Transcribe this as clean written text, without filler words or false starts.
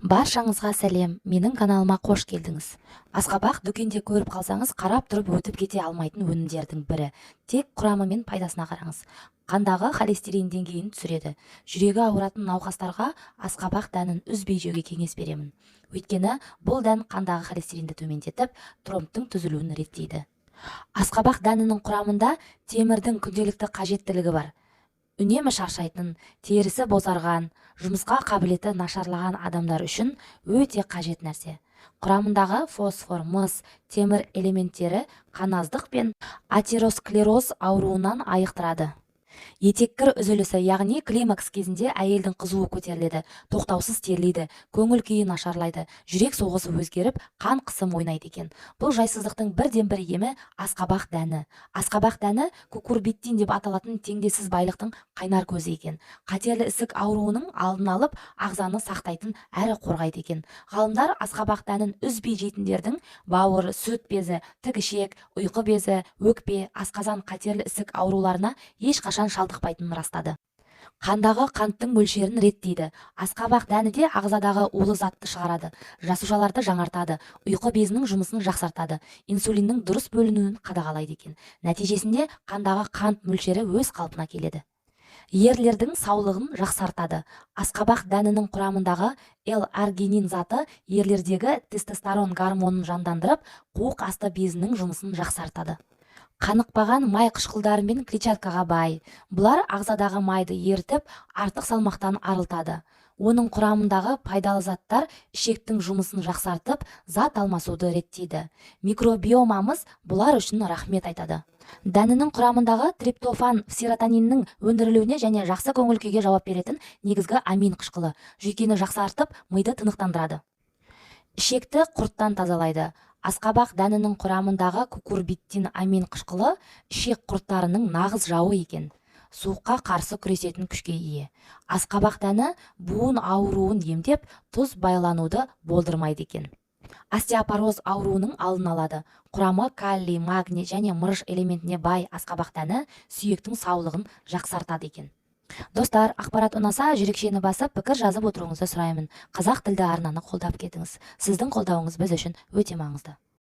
Баршаңызға сәлем, менің каналыма қош келдіңіз. Асқабақ дүкенде көріп қалсаңыз, қарап тұрып өтіп кете алмайтын өнімдердің бірі. Тек құрамы мен пайдасына қараңыз. Қандағы холестерин деңгейін түсіреді. Жүрегі ауыратын науқастарға асқабақ дәнін үзбей жеуге кеңес беремін. Өйткені бұл дән қандағы холестеринді төмендетіп, тромбтың түзілуін реттейді. Асқабақ дәнінің құрамында темірдің күнделікті қажеттілігі бар. Үнемі шаршайтын, терісі бозарған, жұмысқа қабілеті нашарлаған адамдар үшін өте қажет нәрсе. Құрамындағы фосфор, мыс, темір элементтері қаназдық пен атеросклероз ауруынан айықтырады. Етеккір үзілісі, яғни климакс кезінде әйелдің қызуы көтеріледі, тоқтаусыз терлейді, көңіл күйі нашарлайды, жүрек соғысы өзгеріп, қан қысым ойнайды екен. Бұл жайсыздықтың бірден-бір емі асқабақ дәні. Асқабақ дәні кукурбиттин деп аталатын теңдессіз байлықтың қайнар көзі екен. Қатерлі ісік ауруының алдын алып, ағзаны сақтайтын әрі қорғайды екен. Ғалымдар асқабақ дәнін үзбей жейтіндердің бауыр, сүт безі, тікішек, ұйқы безі, өкпе, асқазан қатерлі ісік ауруларына ешқашан шалдықпайтынын растады. Қандағы қанттың мөлшерін реттейді. Асқабақ дәні де ағзадағы улы затты шығарады, жасушаларды жаңартады, ұйқы безінің жұмысын жақсартады, инсулиннің дұрыс бөлінуін қадағалайды екен. Нәтижесінде қандағы қант мөлшері өз қалпына келеді. Ерлердің саулығын жақсартады. Асқабақ дәнінің құрамындағы L-аргинин заты ерлердегі тестостерон гормонын жандандырып, қуық асты безінің жұмысын жақсартады. Қанықпаған май қышқылдары мен клетчаткаға бай. Бұлар ағзадағы майды ерітіп, артық салмақтан арылтады. Оның құрамындағы пайдалы заттар ішектің жұмысын жақсартып, зат алмасуды реттейді. Микробиомамыз бұлар үшін рахмет айтады. Дәнінің құрамындағы триптофан серотониннің өндірілуіне және жақсы көңіл күйге жауап беретін негізгі амин қышқылы. Жүйкені жақсартып, миды тынықтандырады. Ішекті құрттан тазалайды. Асқабақ дәнінің құрамындағы кукурбиттин амин қышқылы ішек құрттарының нағыз жауы екен. Суыққа қарсы күресетін күшке ие. Асқабақ дәні буын ауруын емдеп, тұз байлануды болдырмайды екен. Остеопороз ауруының алдын алады. Құрамы калий, магний және мырыш элементіне бай асқабақ дәні сүйектің саулығын жақсартады екен. Достар, ақпарат ұнаса, жүрекшені басып, пікір жазып отыруыңызды сұраймын. Қазақ тілді арнаны қолдап кетіңіз. Сіздің қолдауыңыз біз үшін өте маңызды.